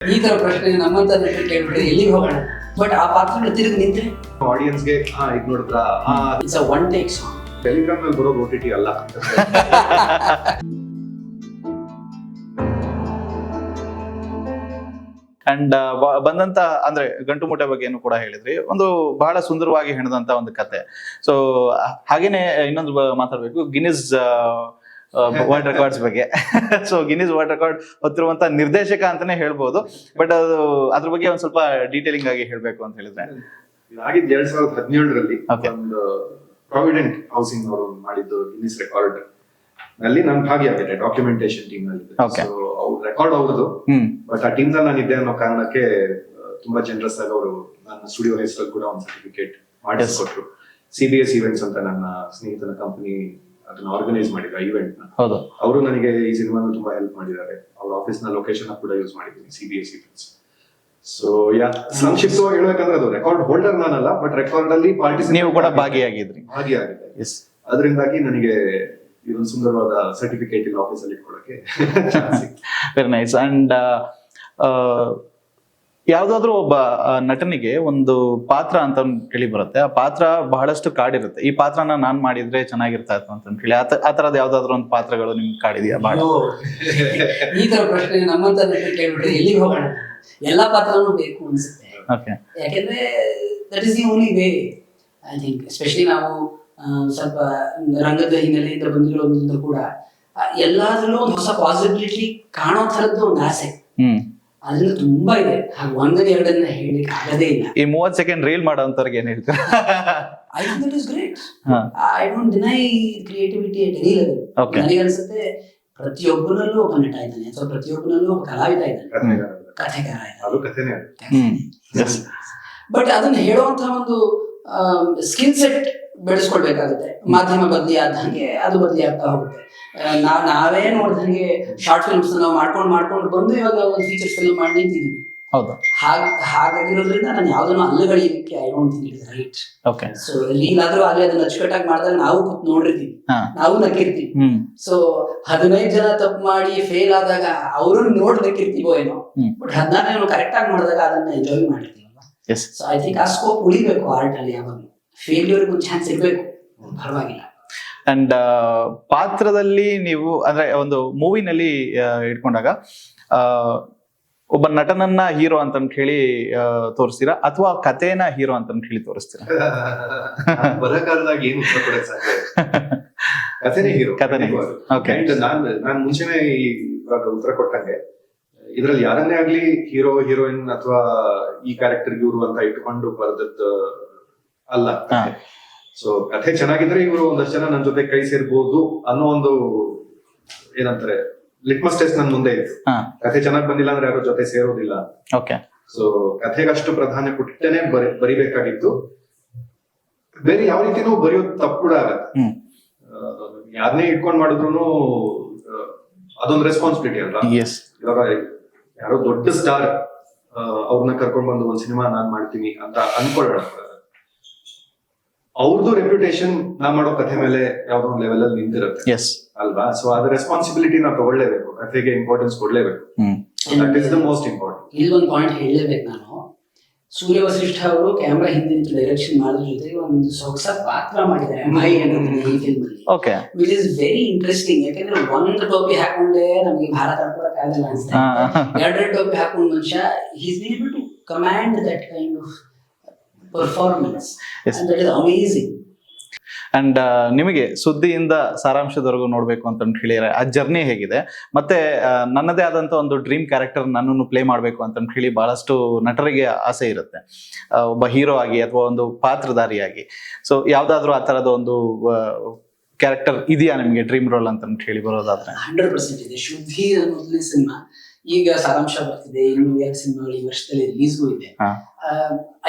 ಈ ತರ ಪ್ರಶ್ನೆ ನಮ್ಮಂತ ಕೇಳ್ಬಿಟ್ರೆ ಎಲ್ಲಿಗೆ ಹೋಗೋಣ. ಬಟ್ ಆ ಪಾತ್ರಗಳು ತಿರುಗಿ ನಿಂತ್ರೆ ಆಡಿಯನ್ಸ್ಗೆ ಈಗ ನೋಡಿದ್ರ it's a one take song. Telegram ನಲ್ಲಿ ಬರೋ OTT ಅಲ್ಲ. ಅಂಡ್ ಬಂದಂತ ಅಂದ್ರೆ ಗಂಟು ಮೂಟೆ ಬಗ್ಗೆನು ಕೂಡ ಹೇಳಿದ್ರಿ, ಒಂದು ಬಹಳ ಸುಂದರವಾಗಿ ಹೆಣದಂತ ಒಂದು ಕತೆ. ಸೊ ಹಾಗೇನೆ ಇನ್ನೊಂದು ಮಾತಾಡ್ಬೇಕು, ಗಿನ್ನಿಸ್ ವರ್ಲ್ಡ್ ರೆಕಾರ್ಡ್ಸ್ ಬಗ್ಗೆ. ಸೊ ಗಿನ್ನಿಸ್ ವರ್ಲ್ಡ್ ರೆಕಾರ್ಡ್ ಹೊತ್ತಿರುವಂತ ನಿರ್ದೇಶಕ ಅಂತಾನೆ ಹೇಳ್ಬೋದು, ಬಟ್ ಅದು ಅದ್ರ ಬಗ್ಗೆ ಒಂದ್ ಸ್ವಲ್ಪ ಡೀಟೇಲಿಂಗ್ ಆಗಿ ಹೇಳ್ಬೇಕು ಅಂತ ಹೇಳಿದ್ರೆ. ಆಗಿದ್ದು 2017ರಲ್ಲಿ ಒಂದು ಪ್ರಾವಿಡೆಂಟ್ ಹೌಸಿಂಗ್ ಅವರು ಮಾಡಿದ್ದು ಗಿನ್ನಿಸ್ ರೆಕಾರ್ಡ್ ನಲ್ಲಿ ನಾನು ಭಾಗಿಯಾಗಿದ್ದೆ, ಡಾಕ್ಯುಮೆಂಟೇಶನ್ ಟೀಮ್ ನಲ್ಲಿ. ಸೊ ಅವ್ರ ರೆಕಾರ್ಡ್ ಅವ್ರದ್ದು, ಬಟ್ ಆ ಟೀಮ್ ನಲ್ಲಿ ನಾನು ಇದ್ದೆ ಅನ್ನೋ ಕಾರಣಕ್ಕೆ ತುಂಬಾ ಜನರಸ್ ಆಗಿ ಅವರು ನನ್ನ ಸ್ಟುಡಿಯೋ ಹೆಸರಲ್ಲಿ ಕೂಡ ಒಂದು ಸರ್ಟಿಫಿಕೇಟ್ ಮಾಡಿಸ್ಕೊಟ್ರು. CBS ಈವೆಂಟ್ಸ್ ಅಂತ ನನ್ನ ಸ್ನೇಹಿತನ ಕಂಪನಿ ಅದನ್ನ ಆರ್ಗನೈಸ್ ಮಾಡಿದ್ರು ಈವೆಂಟ್ ನ. ಅವರು ನನಗೆ ಈ ಸಿನಿಮಾನ ತುಂಬಾ ಹೆಲ್ಪ್ ಮಾಡಿದ್ದಾರೆ. ಅವ್ರ ಆಫೀಸ್ ನ ಲೊಕೇಶನ್ ಕೂಡ ಯೂಸ್ ಮಾಡಿದ್ದೀನಿ, CBS ಈವೆಂಟ್ಸ್. ಸೊ ಸಂಕ್ಷಿಪ್ತವಾಗಿ ಹೇಳ್ಬೇಕಂದ್ರೆ ಅದು ರೆಕಾರ್ಡ್ ಹೋಲ್ಡರ್ ನಾನಲ್ಲ, ಬಟ್ ರೆಕಾರ್ಡ್ ಅಲ್ಲಿ ನೀವು ಕೂಡ ಭಾಗಿಯಾಗಿದ್ದೆ. ಅದರಿಂದಾಗಿ ನನಗೆ ಇದೊಂದು ಸುಂದರವಾದ ಸರ್ಟಿಫಿಕೇಟ್ ಇಲ್ಲಿ ಆಫೀಸ್ ಅಲ್ಲಿ ಇಟ್ಕೊಳ್ಳೋಕೆ ವೆರಿ ನೈಸ್. ಅಂಡ್ ಯಾವ್ದಾದ್ರು ಒಬ್ಬ ನಟನಿಗೆ ಒಂದು ಪಾತ್ರ ಅಂತ ಕೇಳಿ ಬರುತ್ತೆ, ಆ ಪಾತ್ರ ಬಹಳಷ್ಟು ಕಾಡಿರುತ್ತೆ, ಈ ಪಾತ್ರನ ನಾನ್ ಮಾಡಿದ್ರೆ ಚೆನ್ನಾಗಿರ್ತಾ ಇತ್ತು ಅಂತ ಹೇಳಿ ಆ ತರದ ಯಾವ್ದಾದ್ರು ಒಂದು ಪಾತ್ರಗಳು ನಿಮ್ಗೆ ಕಾಡಿದ್ಯಾ? ಬಹಳ ಈ ತರ ಪ್ರಶ್ನೆ ನಮ್ಮಂತ ಕೇಳ್ಬಿಟ್ರೆ ಎಲ್ಲಿಗೆ ಹೋಗೋಣ. ಎಲ್ಲಾ ಪಾತ್ರನೂ ಬೇಕು ಅನ್ಸುತ್ತೆ. ಯಾಕೆಂದ್ರೆ that is the only way I think. Especially ನಾವು ಸ್ವಲ್ಪ ರಂಗದ ಹಿನ್ನೆಲೆಯಿಂದ ಬಂದಿರೋದ್ರಿಂದ ಕೂಡ ಎಲ್ಲಾದ್ರಲ್ಲೂ ಒಂದು ಹೊಸ ಪಾಸಿಬಿಲಿಟಿ ಕಾಣೋ ತರದ್ದು ಒಂದು ಆಸೆ ಅದರಿಂದ ತುಂಬಾ ಇದೆ. ಹಾಗೆ ಒಂದನೇ ಎರಡನ್ನ ಹೇಳಿಕ್ಕೆ ಆಗದೇ ಇಲ್ಲ. ಈ 30 ಸೆಕೆಂಡ್ ರೀಲ್ ಮಾಡೋಂತವ್ರಿಗೆ ಏನ್ ಹೇಳ್ತಾರೆ? I think that is great. I don't deny creativity at any level. ನನಗೆ ಅನ್ಸುತ್ತೆ ಪ್ರತಿಯೊಬ್ಬನಲ್ಲೂ ಒಬ್ಬ ನಟ ಇದ್ದಾನೆ, ಅಥವಾ ಪ್ರತಿಯೊಬ್ಬನಲ್ಲೂ ಒಬ್ಬ ಕಲಾವಿದ ಇದ್ದಾನೆ, ಕಥೆಗಾರ ಇದ್ದಾನೆ. ಬಟ್ ಅದನ್ನ ಹೇಳುವಂತಹ ಒಂದು ಸ್ಕಿಲ್ ಸೆಟ್ ಬೆಳೆಸ್ಕೊಳ್ಬೇಕಾಗುತ್ತೆ. ಮಾಧ್ಯಮ ಬದಲಿ ಆದಂಗೆ ಅದು ಬದಲಿ ಆಗ್ತಾ ಹೋಗುತ್ತೆ. ನಾವೇ ನೋಡ್ದಂಗೆ ಶಾರ್ಟ್ ಫಿಲ್ಮ್ಸ್ ನಾವು ಮಾಡ್ಕೊಂಡು ಬಂದು ಇವಾಗ ಒಂದು ಫೀಚರ್ ಫಿಲ್ಮ್ ಮಾಡಿ ನಿಂತಿದೀವಿ. ಹಾಗಾಗಿರೋದ್ರಿಂದ ನಾನು ಯಾವ್ದನ್ನು ಅಲ್ಲಗಳಿಕೆ I don't think it is right. So ನೀನಾದ್ರೂ ಅಲ್ಲಿ ಅದನ್ನ ಅಚ್ಚುಕಟ್ಟಾಗಿ ಮಾಡಿದಾಗ ನಾವು ಕೂತ್ ನೋಡಿರ್ತೀವಿ, ನಾವು ನಕ್ಕಿರ್ತೀವಿ. ಸೊ 15 ಜನ ತಪ್ಪು ಮಾಡಿ ಫೇಲ್ ಆದಾಗ ಅವ್ರನ್ನ ನೋಡಿ ನಕ್ಕಿರ್ತೀವೋ ಏನೋ, ಬಟ್ 16 ಕರೆಕ್ಟ್ ಆಗಿ ಮಾಡಿದಾಗ ಅದನ್ನ ಎಂಜಾಯ್ ಮಾಡಿರ್ತೀವಲ್ಲ. ಸೊ ಐ ಥಿಂಕ್ ಆ ಸ್ಕೋಪ್ ಉಳಿಬೇಕು ಆರ್ಟ್ ಅಲ್ಲಿ. ಯಾವಾಗಲೂ ಫೇಲ್ಯೂರ್ ಒಂದು ಚಾನ್ಸ್ ಇರ್ಬೇಕು, ಪರವಾಗಿಲ್ಲ. ಅಂಡ್ ಪಾತ್ರದಲ್ಲಿ ನೀವು ಅಂದ್ರೆ ಒಂದು ಮೂವಿನಲ್ಲಿ ಇಟ್ಕೊಂಡಾಗ ಒಬ್ಬ ನಟನನ್ನ ಹೀರೋ ಅಂತ ಹೇಳಿ ತೋರಿಸ್ತೀರಾ, ಅಥವಾ ಕಥೆನ ಹೀರೋ ಅಂತ ಹೇಳಿ ತೋರಿಸ್ತೀರಾ? ಬರಕಾಲದಾಗ ಏನು ಉತ್ತರ ಕೊಡಕ್ ಸಾಧ್ಯ? ಕಥೆನೇ ಹೀರೋ. ನಾನ್ ಮುಂಚೆನೆ ಇವಾಗ ಉತ್ತರ ಕೊಟ್ಟಂಗೆ ಇದ್ರಲ್ಲಿ ಯಾರನ್ನೇ ಆಗ್ಲಿ ಹೀರೋ ಹೀರೋಯಿನ್ ಅಥವಾ ಈ ಕ್ಯಾರೆಕ್ಟರ್ ಇವ್ರು ಅಂತ ಇಟ್ಕೊಂಡು ಬರ್ದದ್ದು ಅಲ್ಲ. ಸೊ ಕಥೆ ಚೆನ್ನಾಗಿದ್ರೆ ಇವರು ಒಂದಷ್ಟು ಜನ ನನ್ನ ಜೊತೆ ಕೈ ಸೇರ್ಬೋದು ಅನ್ನೋ ಒಂದು ಏನಂತಾರೆ ಲಿಟ್ಮಸ್ ಟೆಸ್ಟ್ ನನ್ ಮುಂದೆ ಇತ್ತು. ಕಥೆ ಚೆನ್ನಾಗಿ ಬಂದಿಲ್ಲ ಅಂದ್ರೆ ಯಾರೋ ಜೊತೆ ಸೇರೋದಿಲ್ಲ. ಸೊ ಕಥೆಗೆ ಅಷ್ಟು ಪ್ರಾಧಾನ್ಯ ಕೊಟ್ಟೇನೆ ಬರಿಬೇಕಾಗಿತ್ತು. ಬೇರೆ ಯಾವ ರೀತಿನೂ ಬರೆಯೋದು ತಪ್ಪು ಕೂಡ ಆಗತ್ತೆ. ಯಾರನ್ನೇ ಇಟ್ಕೊಂಡ್ ಮಾಡಿದ್ರು ಅದೊಂದು ರೆಸ್ಪಾನ್ಸಿಬಿಲಿಟಿ ಅಲ್ವಾ. ಇವಾಗ ಯಾರೋ ದೊಡ್ಡ ಸ್ಟಾರ್ ಅವ್ರನ್ನ ಕರ್ಕೊಂಡ್ ಬಂದು ಒಂದ್ ಸಿನಿಮಾ ನಾನ್ ಮಾಡ್ತೀನಿ ಅಂತ ಅನ್ಕೊಳ್ಳೋಣ, ಅವ್ರದ್ದು ರೆಪ್ಯುಟೇಷನ್ ನಾ ಮಾಡೋ ಕಥೆ ಮೇಲೆ ಯಾವ್ದೋ ಒಂದು ಲೆವೆಲ್ ಅಲ್ಲಿ ನಿಂತಿರುತ್ತೆ ಅಲ್ವಾ. ಸೊ ಅದ್ರ ರೆಸ್ಪಾನ್ಸಿಬಿಲಿಟಿ ನಾವು ತಗೊಳ್ಳೇಬೇಕು, ಕಥೆಗೆ ಇಂಪಾರ್ಟೆನ್ಸ್ ಕೊಡ್ಲೇಬೇಕು. That is the most important. ಇಲ್ಲಿ ಒಂದು ಪಾಯಿಂಟ್ ಹೇಳಲೇಬೇಕು ನಾನು. ಸೂರ್ಯ ವಸಿಷ್ಠ ಅವರು ಕ್ಯಾಮ್ರಾ ಹಿಂದೆ ಡೈರೆಕ್ಷನ್ ಮಾಡೋದ್ರ ಜೊತೆಗೆ ಒಂದು ಸೊಗಸ ಪಾತ್ರ ಮಾಡಿದ್ದಾರೆ ಅಮ್ಮಾಯಿ ಅನ್ನೋದನ್ನ ಈ ಫಿಲ್ಮ್ ಅಲ್ಲಿ, ವಿಚ್ ಇಸ್ ವೆರಿ ಇಂಟ್ರೆಸ್ಟಿಂಗ್. ಯಾಕಂದ್ರೆ ಒಂದು ಟೋಪಿ ಹಾಕೊಂಡೆ ನಮಗೆ ಭಾರತ ಆಡ್ಕೊಳಕ್ ಆಗಲ್ಲ ಅನ್ಸುತ್ತೆ. 2 ಟೋಪಿ ಹಾಕೊಂಡ್ ಮನುಷ್ಯ he's able to command that kind of performance and that is amazing. And ನಿಮಗೆ ಸುದ್ದಿಯಿಂದ ಸಾರಾಂಶದವರೆಗೂ ನೋಡ್ಬೇಕು ಅಂತ ಹೇಳಿದ್ರೆ ಆ ಜರ್ನಿ ಹೇಗಿದೆ? ಮತ್ತೆ ನನ್ನದೇ ಆದಂತ ಒಂದು ಡ್ರೀಮ್ ಕ್ಯಾರೆಕ್ಟರ್ ನನ್ನನ್ನು ಪ್ಲೇ ಮಾಡ್ಬೇಕು ಅಂತ ಹೇಳಿ ಬಹಳಷ್ಟು ನಟರಿಗೆ ಆಸೆ ಇರುತ್ತೆ, ಒಬ್ಬ ಹೀರೋ ಆಗಿ ಅಥವಾ ಒಂದು ಪಾತ್ರಧಾರಿಯಾಗಿ. ಸೊ ಯಾವ್ದಾದ್ರು ಆ ತರದ ಒಂದು ಕ್ಯಾರೆಕ್ಟರ್ ಇದೆಯಾ ನಿಮ್ಗೆ ಡ್ರೀಮ್ ರೋಲ್ ಅಂತ ಹೇಳಿ ಬರೋದಾದ್ರೆ? 100% ಇದೆ. ಶುದ್ಧಿ ಮೊದಲನೇ ಸಿನಿಮಾ, ಈಗ ಸಾರಾಂಶ ಬರ್ತಿದೆ, ಇನ್ನು 2 ಸಿನಿಮಾಗಳು ಈ ವರ್ಷದಲ್ಲಿ ರಿಲೀಸ್ಗೂ ಇದೆ.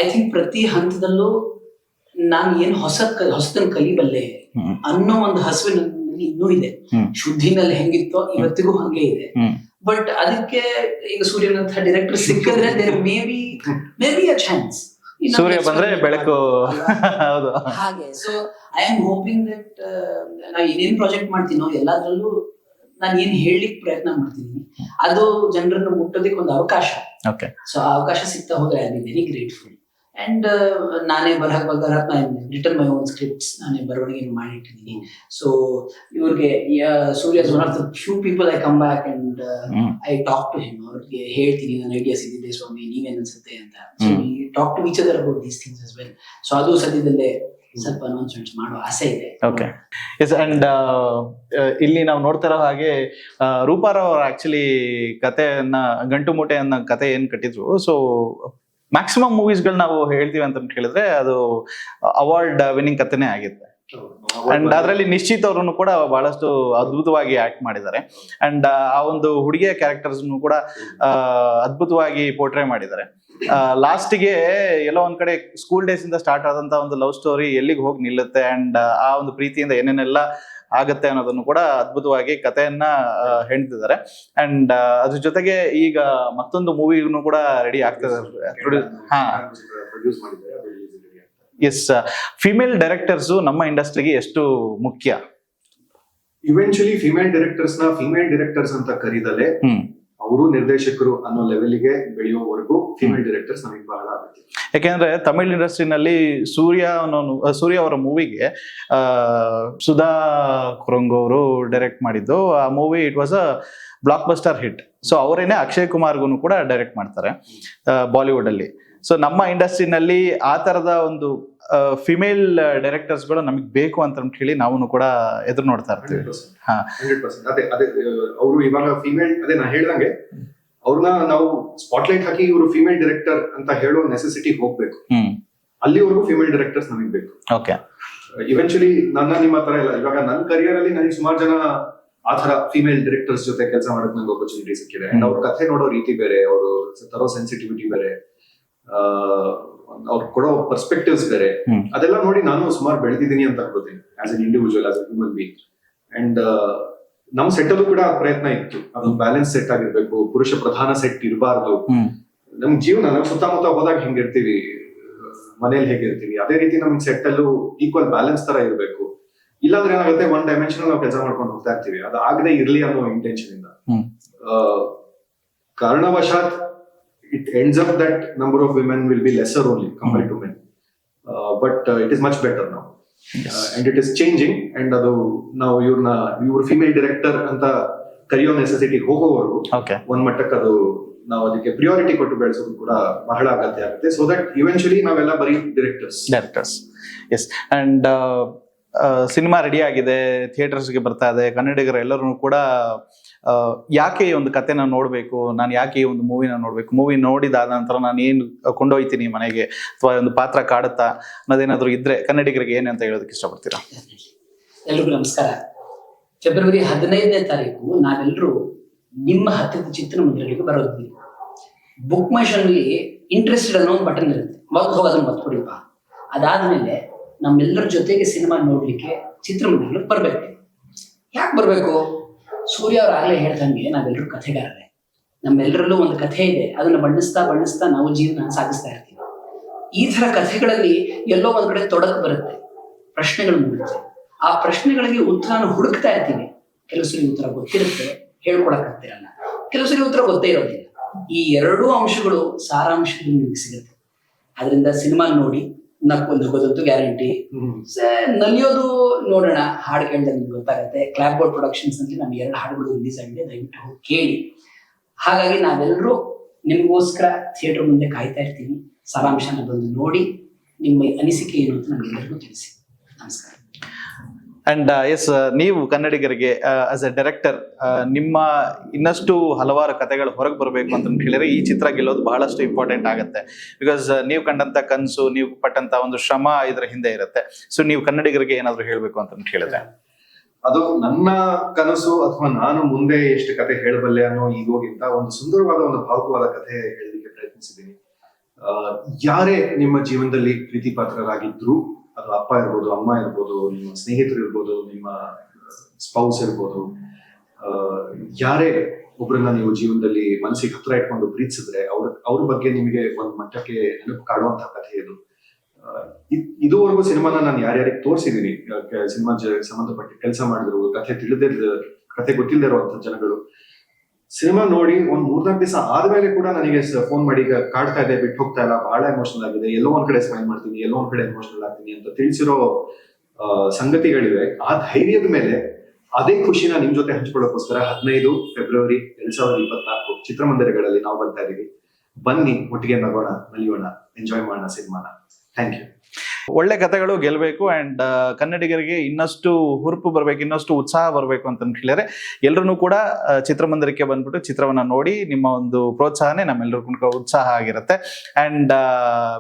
ಐ ಥಿಂಕ್ ಪ್ರತಿ ಹಂತದಲ್ಲೂ ನಾನು ಏನು ಹೊಸದನ್ನು ಕಲಿಬಲ್ಲೆ ಅನ್ನೋ ಒಂದು ಹಸುವಿನಲ್ಲಿ ಇನ್ನೂ ಇದೆ. ಶುದ್ಧಿನಲ್ಲಿ ಹೆಂಗಿತ್ತೋ ಇವತ್ತಿಗೂ ಹಂಗೆ ಇದೆ. ಬಟ್ ಅದಕ್ಕೆ ಈಗ ಸೂರ್ಯನಂತ ಡೈರೆಕ್ಟರ್ ಸಿಕ್ಕಿದ್ರೆ ಮೇ ಬಿ ಅ ಚಾನ್ಸ್. ಸೂರ್ಯ ಬಂದ್ರೆ ಬೆಳಕು ಹಾಗೆ. So I am hoping that ನಾವು ಏನೇನ್ ಪ್ರಾಜೆಕ್ಟ್ ಮಾಡ್ತೀನೋ ಎಲ್ಲಾದ್ರಲ್ಲೂ ನಾನು ಏನ್ ಹೇಳಲಿಕ್ಕೆ ಪ್ರಯತ್ನ ಮಾಡ್ತಿದ್ದೀನಿ ಅದು ಜನರನ್ನು ಮುಟ್ಟೋದಕ್ಕೆ ಒಂದು ಅವಕಾಶ. ಸೊ ಆ ಅವಕಾಶ ಸಿಗ್ತಾ ಹೋದ್ರೆ I be very grateful. And ನಾನೇ ಬರಹಕ್ಕೆ ರಿಟರ್ನ್ ಮೈ ಓನ್ ಸ್ಕ್ರಿಪ್ಟ್ಸ್, ನಾನೇ ಬರವಣಿಗೆ ಮಾಡಿಟ್ಟಿದ್ದೀನಿ. ಸೊ ಇವ್ರಿಗೆ Surya is one of the few people I come back and I talk to him. ಅವ್ರಿಗೆ ಹೇಳ್ತೀನಿ ನನ್ನ ಐಡಿಯಾಸ್ ಇದ್ದಿದೆ ಸ್ವಾಮಿ, ನೀವೇನ್ ಅನ್ಸುತ್ತೆ ಅಂತ. So talk to each other about these things as well. So ಅದು ಸದ್ಯದಲ್ಲೇ ಸ್ವಲ್ಪ ಅನೌನ್ಸ್ಮೆಂಟ್ಸ್ ಮಾಡೋ ಆಸೆ ಇದೆ. Okay, S. ಅಂಡ್ ಇಲ್ಲಿ ನಾವು ನೋಡ್ತಾ ಇರೋ ಹಾಗೆ ರೂಪಾರಾವ್ ಅವರು ಆಕ್ಚುಲಿ ಕಥೆಯನ್ನ, ಗಂಟು ಮೂಟೆ ಅನ್ನೋ ಕತೆ ಏನ್ ಕಟ್ಟಿದ್ರು, ಸೊ ಮ್ಯಾಕ್ಸಿಮಮ್ ಮೂವೀಸ್ಗಳು ನಾವು ಹೇಳ್ತೀವಿ ಅಂತ ಹೇಳಿದ್ರೆ ಅದು ಅವಾರ್ಡ್ ವಿನ್ನಿಂಗ್ ಕಥೆನೇ ಆಗಿರುತ್ತೆ. ಅಂಡ್ ಅದರಲ್ಲಿ ನಿಶ್ಚಿತ್ ಅವರನ್ನು ಕೂಡ ಬಹಳಷ್ಟು ಅದ್ಭುತವಾಗಿ ಆಕ್ಟ್ ಮಾಡಿದ್ದಾರೆ. ಅಂಡ್ ಆ ಒಂದು ಹುಡುಗಿಯ ಕ್ಯಾರೆಕ್ಟರ್ಸ್ ಕೂಡ ಅದ್ಭುತವಾಗಿ ಪೋರ್ಟ್ರೇ ಮಾಡಿದ್ದಾರೆ. ಲಾಸ್ಟ್ಗೆ ಎಲ್ಲೋ ಒಂದ್ ಕಡೆ ಸ್ಕೂಲ್ ಡೇಸ್ ಇಂದ ಸ್ಟಾರ್ಟ್ ಆದಂತ ಒಂದು ಲವ್ ಸ್ಟೋರಿ ಎಲ್ಲಿಗೆ ಹೋಗಿ ನಿಲ್ಲುತ್ತೆ ಅಂಡ್ ಆ ಒಂದು ಪ್ರೀತಿಯಿಂದ ಏನೇನೆಲ್ಲ ಆಗತ್ತೆ ಅನ್ನೋದನ್ನು ಕೂಡ ಅದ್ಭುತವಾಗಿ ಕಥೆಯನ್ನ ಹೆಣ್ತಿದ್ದಾರೆ. ಅಂಡ್ ಅದ್ರ ಜೊತೆಗೆ ಈಗ ಮತ್ತೊಂದು ಮೂವಿನೂ ಕೂಡ ರೆಡಿ ಆಗ್ತದೆ. ಎಸ್, ಫಿಮೇಲ್ ಡೈರೆಕ್ಟರ್ಸ್ ನಮ್ಮ ಇಂಡಸ್ಟ್ರಿಗೆ ಎಷ್ಟು ಮುಖ್ಯ? ಇವೆಂಚುಲಿ ಫಿಮೇಲ್ ಡೈರೆಕ್ಟರ್ಸ್ ಅಂತ ಕರೀದಲೆ ಅವರು ನಿರ್ದೇಶಕರು ಅನ್ನೋ ಲೆವೆಲ್ಗೆ ಬೆಳೆಯೋವರೆಗೂ ಫಿಮೇಲ್ ಡೈರೆಕ್ಟರ್ಸ್ ನಮಗೆ ಬಹಳ ಅಗತ್ಯ. ಯಾಕೆಂದ್ರೆ ತಮಿಳ್ ಇಂಡಸ್ಟ್ರಿನಲ್ಲಿ ಸೂರ್ಯ ಅವರ ಮೂವಿಗೆ ಸುಧಾ ಕುರಂಗ್ ಅವರು ಡೈರೆಕ್ಟ್ ಮಾಡಿದ್ದು ಆ movie. It was a blockbuster hit. So ಅವರೇನೆ ಅಕ್ಷಯ್ ಕುಮಾರ್ಗೂ ಕೂಡ ಡೈರೆಕ್ಟ್ ಮಾಡ್ತಾರೆ ಬಾಲಿವುಡ್ ಅಲ್ಲಿ. ಸೊ ನಮ್ಮ ಇಂಡಸ್ಟ್ರಿನಲ್ಲಿ ಆ ತರದ ಒಂದು ಫಿಮೇಲ್ ಡೈರೆಕ್ಟರ್ಸ್ ಗಳು ನಮಗ್ ಬೇಕು ಅಂತ ಹೇಳಿ ನಾವು ಕೂಡ ಎದುರು ನೋಡ್ತಾ ಇರ್ತೀವಿ. 100%. ಅದೇ ಅವರು ಇವಾಗ ಫಿಮೇಲ್, ಅದೇ ನಾ ಹೇಳ್ದಂಗೆ ಅವ್ರನ್ನ ನಾವು ಸ್ಪಾಟ್ಲೈಟ್ ಹಾಕಿ ಇವರು ಫಿಮೇಲ್ ಡೈರೆಕ್ಟರ್ ಅಂತ ಹೇಳೋ ನೆಸೆಸಿಟಿ ಹೋಗ್ಬೇಕು. ಅಲ್ಲಿವರೆಗೂ ಫಿಮೇಲ್ ಡೈರೆಕ್ಟರ್ಸ್ ನಮಗ್ ಬೇಕು. ಓಕೆ, ಇವೆಂಚುಲಿ ನಿಮ್ಮ ತರ ಇಲ್ಲ. ಇವಾಗ ನನ್ನ ಕರಿಯರ್ ಅಲ್ಲಿ ನನಗೆ ಸುಮಾರು ಜನ ಆ ತರ ಫಿಮೇಲ್ ಡೈರೆಕ್ಟರ್ಸ್ ಜೊತೆ ಕೆಲಸ ಮಾಡಕ್ ನಂಗೆ ಆಪರ್ಚುನಿಟಿ ಸಿಕ್ಕಿದೆ. ಅಂಡ್ ಅವ್ರ ಕಥೆ ನೋಡೋ ರೀತಿ ಬೇರೆ, ಅವರು ತರೋ ಸೆನ್ಸಿಟಿವಿಟಿ ಬೇರೆ, ಅವ್ರು ಕೊಡೋ ಪರ್ಸ್ಪೆಕ್ಟಿವ್ಸ್ ಬೇರೆ. ಅದೆಲ್ಲ ನೋಡಿ ನಾನು ಸುಮಾರು ಬೆಳೆದಿದ್ದೀನಿ ಅಂತ ಅನ್ಕೋತೀನಿ as an individual, as a human being. And ನಮ್ ಸೆಟ್ ಅಲ್ಲೂ ಕೂಡ ಪ್ರಯತ್ನ ಇತ್ತು, ಅದೊಂದು ಬ್ಯಾಲೆನ್ಸ್ ಸೆಟ್ ಆಗಿರ್ಬೇಕು, ಪುರುಷ ಪ್ರಧಾನ ಸೆಟ್ ಇರಬಾರ್ದು. ನಮ್ ಜೀವನ, ನಮ್ ಸುತ್ತಮುತ್ತ ಹೋದಾಗ ಹೆಂಗಿರ್ತೀವಿ, ಮನೇಲಿ ಹೇಗಿರ್ತೀವಿ, ಅದೇ ರೀತಿ ನಮ್ ಸೆಟ್ ಅಲ್ಲೂ ಈಕ್ವಲ್ ಬ್ಯಾಲೆನ್ಸ್ ತರ ಇರಬೇಕು. ಇಲ್ಲಾಂದ್ರೆ ಏನಾಗುತ್ತೆ, ಒನ್ ಡೈಮೆನ್ಷನ್ ನಾವು ಕೆಲಸ ಮಾಡ್ಕೊಂಡು ಹೋಗ್ತಾ ಇರ್ತೀವಿ. ಅದು ಆಗದೆ ಇರ್ಲಿ ಅನ್ನೋ ಇಂಟೆನ್ಷನ್ ಇಂದ ಕಾರಣವಶಾತ್ it ends up that number of women will be lesser only compared to men, but it is much better now. Yes. And it is changing. And adu now your female director anta kariyo necessity ಹೋಗೋವರೆಗೂ ಒಂದ್ ಮಟ್ಟಕ್ಕೆ ಅದು ನಾವು ಅದಕ್ಕೆ priority ಕೊಟ್ಟು ಬೆಳೆಸೋದು ಕೂಡ ಬಹಳ ಅಗತ್ಯ ಆಗುತ್ತೆ. ಸೊ ದಟ್ ಇವೆಂಚುಲಿ ನಾವೆಲ್ಲ ಬರೀ directors. Yes. And cinema ready ಆಗಿದೆ, ಥಿಯೇಟರ್ಸ್ಗೆ ಬರ್ತಾ ಇದೆ. ಕನ್ನಡಿಗರು ಎಲ್ಲರೂ ಕೂಡ ಯಾಕೆ ಈ ಒಂದು ಕಥೆನ ನೋಡ್ಬೇಕು, ನಾನು ಯಾಕೆ ಈ ಒಂದು ಮೂವಿನ ನೋಡ್ಬೇಕು, ಮೂವಿ ನೋಡಿದಾದ ನಂತರ ನಾನು ಏನ್ ಕೊಂಡೊಯ್ತೀನಿ ಮನೆಗೆ, ಅಥವಾ ಒಂದು ಪಾತ್ರ ಕಾಡುತ್ತಾ ಅನ್ನೋದೇನಾದ್ರು ಇದ್ರೆ ಕನ್ನಡಿಗರಿಗೆ ಏನ್ ಅಂತ ಹೇಳೋದಕ್ಕೆ ಇಷ್ಟಪಡ್ತೀರಾ? ಎಲ್ರಿಗೂ ನಮಸ್ಕಾರ. ಫೆಬ್ರವರಿ 15ನೇ ತಾರೀಕು ನಾವೆಲ್ಲರೂ ನಿಮ್ಮ ಹತ್ತಿರದ ಚಿತ್ರಮಂದಿರಗಳಿಗೆ ಬರೋದಿದ್ದೀವಿ. ಬುಕ್ ಮೈ ಶೋನಲ್ಲಿ ಇಂಟ್ರೆಸ್ಟೆಡ್ ಅನ್ನೋ ಒಂದು ಬಟನ್ ಇರುತ್ತೆ, ಹೋಗೋದನ್ನ ಮತ್ಕೊಡಿಪ್ಪ. ಅದಾದ್ಮೇಲೆ ನಮ್ಮೆಲ್ಲರ ಜೊತೆಗೆ ಸಿನಿಮಾ ನೋಡ್ಲಿಕ್ಕೆ ಚಿತ್ರಮಂದಿರಗಳಿಗೆ ಬರ್ಬೇಕು. ಯಾಕೆ ಬರ್ಬೇಕು? ಸೂರ್ಯ ಅವ್ರು ಆಗ್ಲೇ ಹೇಳ್ದಂಗೆ ನಾವೆಲ್ಲರೂ ಕಥೆಗಾರರೇ. ನಮ್ಮೆಲ್ಲರಲ್ಲೂ ಒಂದು ಕಥೆ ಇದೆ, ಅದನ್ನ ಬಣ್ಣಿಸ್ತಾ ನಾವು ಜೀವನ ಸಾಗಿಸ್ತಾ ಇರ್ತೀವಿ. ಈ ತರ ಕಥೆಗಳಲ್ಲಿ ಎಲ್ಲೋ ಒಂದ್ ಕಡೆ ತೊಡಕು ಬರುತ್ತೆ, ಪ್ರಶ್ನೆಗಳು ಮೂಡುತ್ತೆ. ಆ ಪ್ರಶ್ನೆಗಳಿಗೆ ಉತ್ತರನ ಹುಡುಕ್ತಾ ಇರ್ತೀವಿ. ಕೆಲವು ಸರಿ ಉತ್ತರ ಗೊತ್ತಿರುತ್ತೆ, ಹೇಳ್ಕೊಡಕ್ ಆಗ್ತಿರಲ್ಲ. ಕೆಲವು ಸರಿ ಉತ್ತರ ಗೊತ್ತೇ ಇರೋದಿಲ್ಲ. ಈ ಎರಡೂ ಅಂಶಗಳು ಸಾರಾಂಶದಲ್ಲಿ ನಿಮ್ಗೆ ಸಿಗುತ್ತೆ. ಅದರಿಂದ ಸಿನಿಮಾ ನೋಡಿ ನಕ್ಕೊಂದು ಗ್ಯಾರಂಟಿ. ನಲಿಯೋದು ನೋಡೋಣ, ಹಾಡು ಕೇಳಿದ್ರೆ ನಿಮ್ಗೆ ಗೊತ್ತಾಗುತ್ತೆ. ಕ್ಲಾಪ್ ಬೋರ್ಡ್ ಪ್ರೊಡಕ್ಷನ್ಸ್ ಅಂತ ನಮ್ಮ 2 ಹಾಡುಗಳು ರಿಲೀಸ್ ಆಗಿದೆ, ದಯವಿಟ್ಟು ಹೋಗಿ ಕೇಳಿ. ಹಾಗಾಗಿ ನಾವೆಲ್ಲರೂ ನಿಮ್ಗೋಸ್ಕರ ಥಿಯೇಟರ್ ಮುಂದೆ ಕಾಯ್ತಾ ಇರ್ತೀವಿ. ಸಾರಾಂಶನ ಬಂದು ನೋಡಿ ನಿಮ್ಮ ಅನಿಸಿಕೆ ಏನು ಅಂತ ನಮ್ಗೆಲ್ಲರಿಗೂ ತಿಳಿಸಿ. ನಮಸ್ಕಾರ. ಅಂಡ್ ಎಸ್, ನೀವು ಕನ್ನಡಿಗರಿಗೆ ಆಸ್ ಎ ಡೈರೆಕ್ಟರ್ ನಿಮ್ಮ ಇನ್ನಷ್ಟು ಹಲವಾರು ಕಥೆಗಳು ಹೊರಗೆ ಬರಬೇಕು ಅಂತ ಹೇಳಿದ್ರೆ ಈ ಚಿತ್ರ ಗೆಲ್ಲೋದು ಬಹಳಷ್ಟು ಇಂಪಾರ್ಟೆಂಟ್ ಆಗುತ್ತೆ. ಬಿಕಾಸ್ ನೀವು ಕಂಡಂತ ಕನಸು, ನೀವು ಪಟ್ಟಂತ ಒಂದು ಶ್ರಮ ಇದರ ಹಿಂದೆ ಇರುತ್ತೆ. ಸೊ ನೀವು ಕನ್ನಡಿಗರಿಗೆ ಏನಾದ್ರು ಹೇಳ್ಬೇಕು ಅಂತ ಹೇಳಿದ್ರೆ? ಅದು ನನ್ನ ಕನಸು ಅಥವಾ ನಾನು ಮುಂದೆ ಎಷ್ಟು ಕತೆ ಹೇಳಬಲ್ಲೆ ಅನ್ನೋ ಈಗೋಗಿಂತ ಒಂದು ಸುಂದರವಾದ ಒಂದು ಭಾವುಕವಾದ ಕಥೆ ಹೇಳಲಿಕ್ಕೆ ಪ್ರಯತ್ನಿಸಿದ್ದೀನಿ. ಯಾರೇ ನಿಮ್ಮ ಜೀವನದಲ್ಲಿ ಪ್ರೀತಿ ಪಾತ್ರರಾಗಿದ್ರು, ಅದು ಅಪ್ಪ ಇರ್ಬೋದು, ಅಮ್ಮ ಇರ್ಬೋದು, ನಿಮ್ಮ ಸ್ನೇಹಿತರು ಇರ್ಬೋದು, ನಿಮ್ಮ ಸ್ಪೌಸ್ ಇರ್ಬೋದು, ಯಾರೇ ಒಬ್ಬರನ್ನ ನೀವು ಜೀವನದಲ್ಲಿ ಮನಸ್ಸಿಗೆ ಹತ್ರ ಇಟ್ಕೊಂಡು ಪ್ರೀತಿಸಿದ್ರೆ ಅವ್ರ ಬಗ್ಗೆ ನಿಮಗೆ ಒಂದ್ ಮಟ್ಟಕ್ಕೆ ನೆನಪು ಕಾಡುವಂತಹ ಕಥೆ ಇದು. ಇದುವರೆಗೂ ಸಿನಿಮಾನ ನಾನು ಯಾರ್ಯಾರಿಗೆ ತೋರಿಸಿದೀನಿ, ಸಿನಿಮಾ ಸಂಬಂಧಪಟ್ಟ ಕೆಲಸ ಮಾಡಿದ್ರು, ಕಥೆ ಕತೆ ಗೊತ್ತಿಲ್ಲದೆ ಇರುವಂತ ಜನಗಳು ಸಿನಿಮಾ ನೋಡಿ ಒಂದ್ 3-4 ದಿವಸ ಆದ್ಮೇಲೆ ಕೂಡ ನನಗೆ ಫೋನ್ ಮಾಡಿ ಈಗ ಕಾಡ್ತಾ ಇದೆ, ಬಿಟ್ಟು ಹೋಗ್ತಾ ಇಲ್ಲ, ಬಹಳ ಎಮೋಷನಲ್ ಆಗಿದೆ, ಎಲ್ಲೋ ಒಂದ್ ಕಡೆ ಸ್ಮೈಲ್ ಮಾಡ್ತೀನಿ, ಎಲ್ಲೋ ಒಂದ್ ಕಡೆ ಎಮೋಷನಲ್ ಆಗ್ತೀನಿ ಅಂತ ತಿಳಿಸಿರೋ ಸಂಗತಿಗಳಿವೆ. ಆ ಧೈರ್ಯದ ಮೇಲೆ ಅದೇ ಖುಷಿನ ನಿಮ್ ಜೊತೆ ಹಂಚ್ಕೊಳ್ಳೋಕೋಸ್ಕರ 15 ಫೆಬ್ರವರಿ 2024 ಚಿತ್ರಮಂದಿರಗಳಲ್ಲಿ ನಾವು ಬರ್ತಾ ಇದೀವಿ. ಬನ್ನಿ, ಒಟ್ಟಿಗೆ ನಗೋಣ, ನಲಿಯೋಣ, ಎಂಜಾಯ್ ಮಾಡೋಣ ಸಿನಿಮಾನ. Thank you. ಒಳ್ಳೆ ಕಥೆಗಳು ಗೆಲ್ಬೇಕು ಅಂಡ್ ಕನ್ನಡಿಗರಿಗೆ ಇನ್ನಷ್ಟು ಹುರುಪು ಬರ್ಬೇಕು, ಇನ್ನಷ್ಟು ಉತ್ಸಾಹ ಬರ್ಬೇಕು ಅಂತ ಹೇಳಿದ್ರೆ ಎಲ್ರು ಕೂಡ ಚಿತ್ರಮಂದಿರಕ್ಕೆ ಬಂದ್ಬಿಟ್ಟು ಚಿತ್ರವನ್ನ ನೋಡಿ ನಿಮ್ಮ ಒಂದು ಪ್ರೋತ್ಸಾಹನೇ ನಮ್ಮೆಲ್ಲರಿಗೂ ಉತ್ಸಾಹ ಆಗಿರುತ್ತೆ. ಅಂಡ್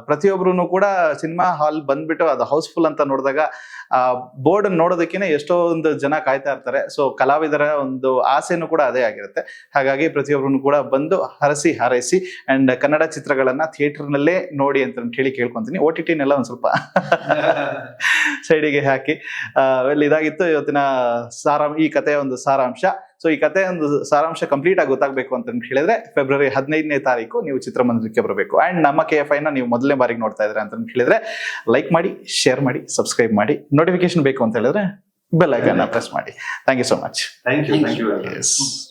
ಪ್ರತಿಯೊಬ್ರು ಕೂಡ ಸಿನಿಮಾ ಹಾಲ್ ಬಂದ್ಬಿಟ್ಟು ಅದು ಹೌಸ್ಫುಲ್ ಅಂತ ನೋಡಿದಾಗ ಬೋರ್ಡ್ ನೋಡೋದಕ್ಕೇನೆ ಎಷ್ಟೊಂದು ಜನ ಕಾಯ್ತಾ ಇರ್ತಾರೆ. ಸೊ ಕಲಾವಿದರ ಒಂದು ಆಸೆನೂ ಕೂಡ ಅದೇ ಆಗಿರುತ್ತೆ. ಹಾಗಾಗಿ ಪ್ರತಿಯೊಬ್ಬರನ್ನು ಕೂಡ ಬಂದು ಹರಸಿ ಹಾರೈಸಿ ಅಂಡ್ ಕನ್ನಡ ಚಿತ್ರಗಳನ್ನ ಥಿಯೇಟರ್ನಲ್ಲೇ ನೋಡಿ ಅಂತ ಹೇಳಿ ಕೇಳ್ಕೊಂತೀನಿ. OTT ನೆಲ್ಲ ಒಂದ್ ಸ್ವಲ್ಪ ಸೈಡಿಗೆ ಹಾಕಿ. ಇದಾಗಿತ್ತು ಇವತ್ತಿನ ಈ ಕಥೆಯ ಒಂದು ಸಾರಾಂಶ. ಸೊ ಈ ಕಥೆಯ ಒಂದು ಸಾರಾಂಶ ಕಂಪ್ಲೀಟ್ ಆಗಿ ಗೊತ್ತಾಗಬೇಕು ಅಂತ ಹೇಳಿದ್ರೆ ಫೆಬ್ರವರಿ 15ನೇ ತಾರೀಕು ನೀವು ಚಿತ್ರಮಂದಿರಕ್ಕೆ ಬರಬೇಕು. ಅಂಡ್ ನಮ್ಮ KFI ನ ನೀವು ಮೊದಲನೇ ಬಾರಿಗೆ ನೋಡ್ತಾ ಇದ್ರೆ ಅಂತ ಹೇಳಿದ್ರೆ ಲೈಕ್ ಮಾಡಿ, ಶೇರ್ ಮಾಡಿ, ಸಬ್ಸ್ಕ್ರೈಬ್ ಮಾಡಿ, ನೋಟಿಫಿಕೇಶನ್ ಬೇಕು ಅಂತ ಹೇಳಿದ್ರೆ ಬೆಲ್ ಐಕಾನ್ ಪ್ರೆಸ್ ಮಾಡಿ. Thank you so much. Thank you.